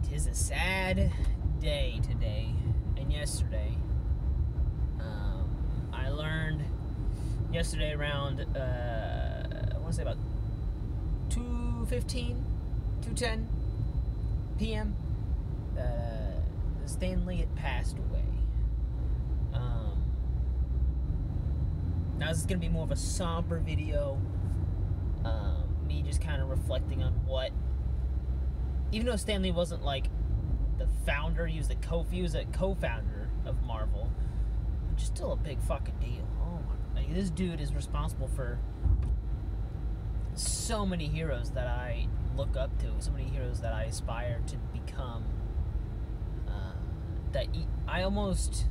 'Tis a sad day today and yesterday. I learned yesterday around, I want to say about 2:10 p.m. Stan Lee had passed away. Now this is going to be more of a somber video. Me just kind of reflecting on what, even though Stan Lee wasn't like the founder, he was a co-founder of Marvel, which is still a big fucking deal. Oh my, like, this dude is responsible for so many heroes that I look up to, so many heroes that I aspire to become, that I almost,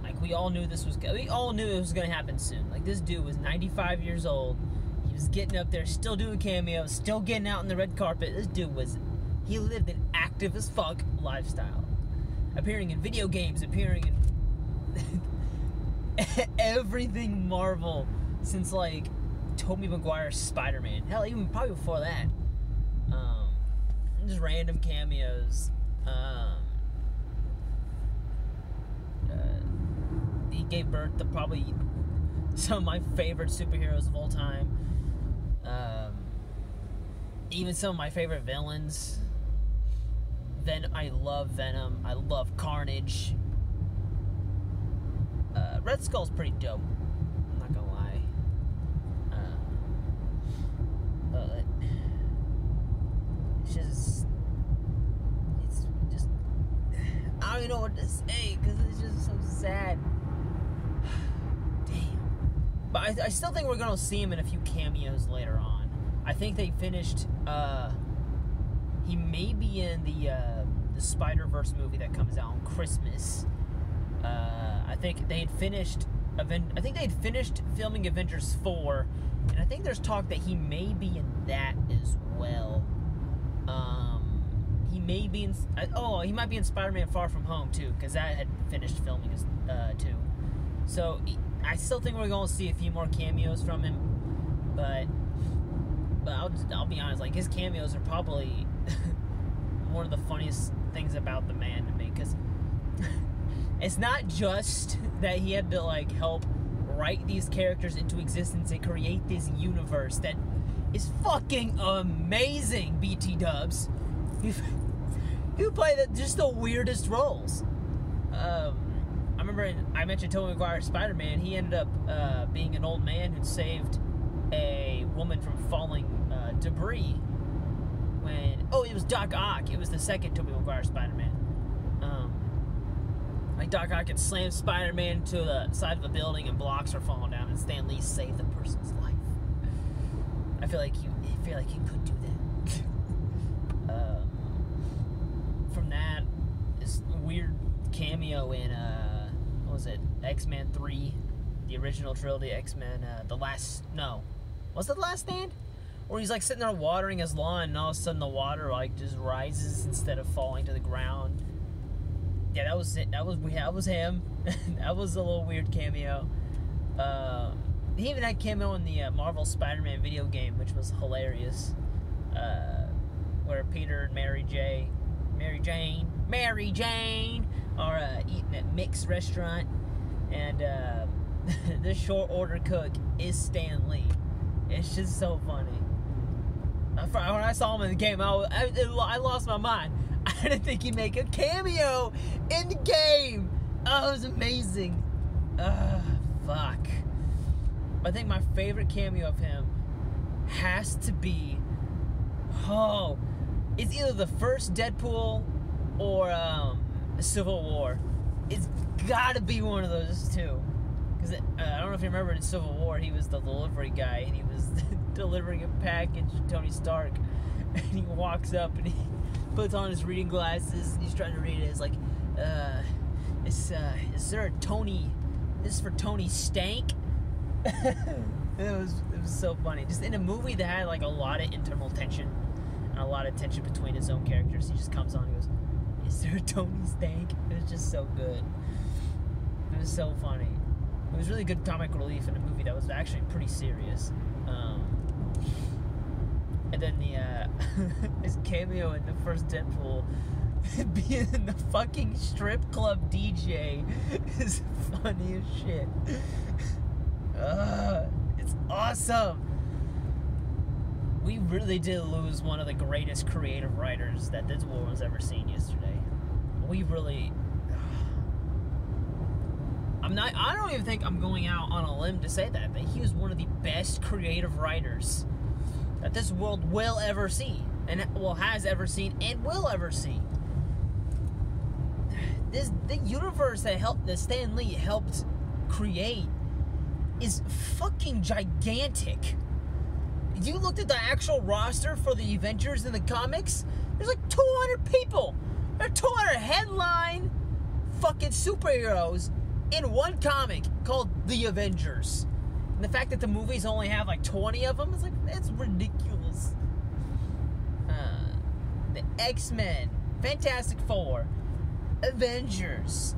like, we all knew it was going to happen soon. Like, this dude was 95 years old. He was getting up there, still doing cameos, still getting out on the red carpet. This dude he lived an active as fuck lifestyle. Appearing in video games, appearing in everything Marvel since, like, Tobey Maguire's Spider-Man. Hell, even probably before that. Just random cameos. He gave birth to probably some of my favorite superheroes of all time. Even some of my favorite villains. I love Venom. I love Carnage. Red Skull's pretty dope. I'm not gonna lie. It's just, I don't even know what to say, because it's just so sad. Damn. But I still think we're gonna see him in a few cameos later on. I think they finished, he may be in the Spider-Verse movie that comes out on Christmas. I think they had finished filming Avengers 4, and I think there's talk that he may be in that as well. He may be in, he might be in Spider-Man Far From Home too, because that had finished filming too. So I still think we're going to see a few more cameos from him, but I'll be honest, like, his cameos are probably one of the funniest things about the man to me, because it's not just that he had to, like, help write these characters into existence and create this universe that is fucking amazing, BT Dubs. You play just the weirdest roles. I remember I mentioned Tobey Maguire's Spider-Man. He ended up being an old man who'd saved a woman from falling debris it was Doc Ock. It was the second Tobey Maguire Spider-Man. Like, Doc Ock had slammed Spider-Man to the side of a building and blocks were falling down, and Stan Lee saved the person's life. I feel like you could do that. From that, this weird cameo in what was it? X-Men 3, the original trilogy. X-Men, was it The Last Stand? Where he's, like, sitting there watering his lawn, and all of a sudden the water, like, just rises instead of falling to the ground. Yeah, that was it. That was him. That was a little weird cameo. He even had cameo in the Marvel Spider-Man video game, which was hilarious. Where Peter and Mary Jane are eating at Mick's restaurant, and the short order cook is Stan Lee. It's just so funny. When I saw him in the game, I lost my mind. I didn't think he'd make a cameo in the game. Oh, it was amazing. Fuck. I think my favorite cameo of him has to be, it's either the first Deadpool or Civil War. It's gotta be one of those two. Because I don't know if you remember, in Civil War, he was the delivery guy, and he was delivering a package to Tony Stark. And he walks up and he puts on his reading glasses, and he's trying to read it. It's like, is there a Tony? This is for Tony Stank. It was so funny. Just in a movie that had, like, a lot of internal tension and a lot of tension between his own characters, he just comes on and goes, "Is there a Tony Stank?" It was just so good. It was so funny. It was really good comic relief in a movie that was actually pretty serious. And then his cameo in the first Deadpool, being in the fucking strip club DJ, is funny as shit. It's awesome. We really did lose one of the greatest creative writers that this world has ever seen yesterday. We really... I don't even think I'm going out on a limb to say that, but he was one of the best creative writers that this world will ever see. And, has ever seen and will ever see. The universe that Stan Lee helped create is fucking gigantic. You looked at the actual roster for the Avengers in the comics, there's like 200 people. There are 200 headline fucking superheroes in one comic called The Avengers. And the fact that the movies only have like 20 of them, it's like, that's ridiculous. The X-Men, Fantastic Four, Avengers,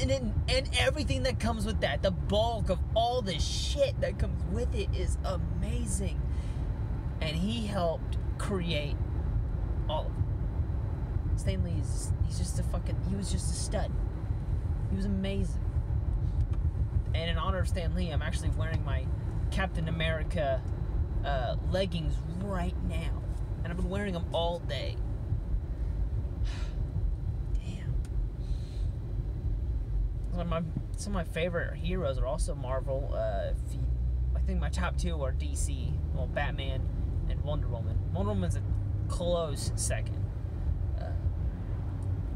and everything that comes with that, the bulk of all the shit that comes with it is amazing. And he helped create all of it. Stan Lee, he was just a stud. He was amazing. And in honor of Stan Lee, I'm actually wearing my Captain America leggings right now. And I've been wearing them all day. Some of my favorite heroes are also Marvel. I think my top two are DC, Batman and Wonder Woman. Wonder Woman's a close second.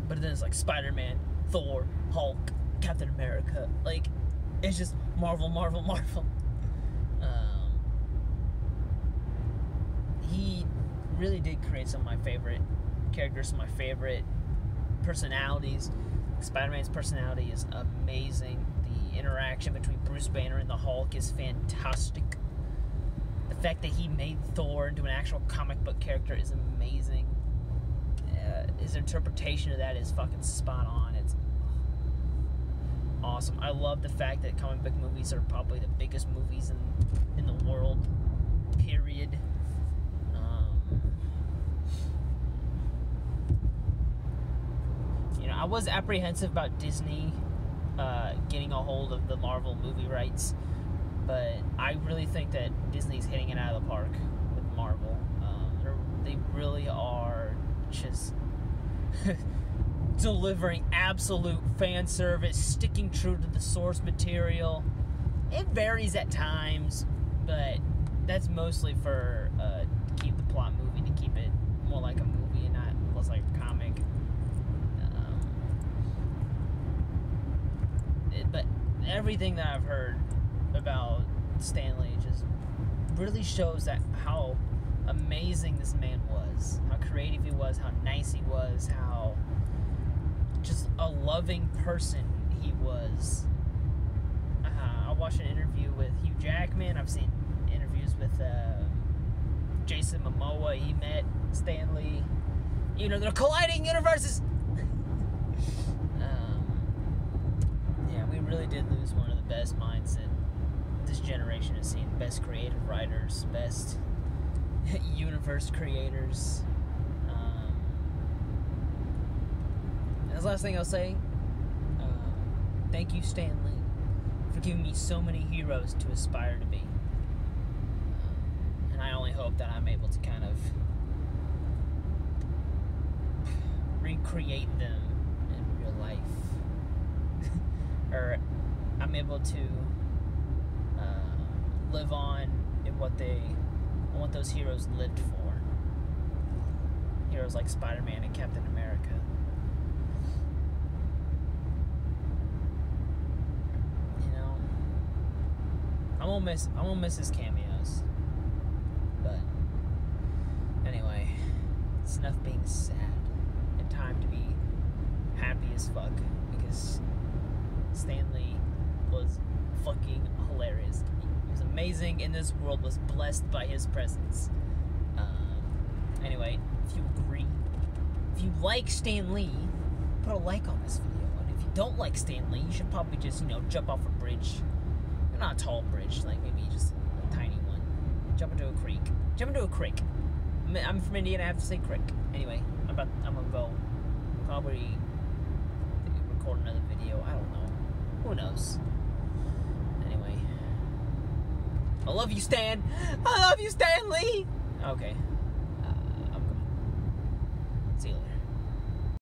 But then it's like Spider-Man, Thor, Hulk, Captain America. Like, it's just Marvel. He really did create some of my favorite characters, some of my favorite personalities. Spider-Man's personality is amazing. The interaction between Bruce Banner and the Hulk is fantastic. The fact that he made Thor into an actual comic book character is amazing. His interpretation of that is fucking spot on. It's awesome. I love the fact that comic book movies are probably the biggest movies in the world, period. I was apprehensive about Disney getting a hold of the Marvel movie rights, but I really think that Disney's hitting it out of the park with Marvel. They really are just delivering absolute fan service, sticking true to the source material. It varies at times, but that's mostly for to keep the plot moving, to keep it more like a movie and not less like a comic. But everything that I've heard about Stan Lee just really shows that how amazing this man was, how creative he was, how nice he was, how just a loving person he was. I watched an interview with Hugh Jackman. I've seen interviews with Jason Momoa. He met Stan Lee. They're colliding universes. We really did lose one of the best minds that this generation has seen. Best creative writers, best universe creators. And that's the last thing I'll say. Thank you, Stan Lee, for giving me so many heroes to aspire to be. And I only hope that I'm able to kind of recreate them in real life. Or I'm able to live on in what those heroes lived for. Heroes like Spider-Man and Captain America. I won't miss his cameos. But anyway, it's enough being sad and time to be happy as fuck, because Stan Lee was fucking hilarious. He was amazing, and this world was blessed by his presence. Anyway, if you agree, if you like Stan Lee, put a like on this video. And if you don't like Stan Lee, you should probably just, jump off a bridge. Not a tall bridge, like maybe just a tiny one. Jump into a creek. Jump into a creek. I'm from Indiana. I have to say creek. Anyway, I'm gonna go. Probably record another video. I don't know. Who knows? Anyway, I love you, Stan. I love you, Stan Lee. Okay.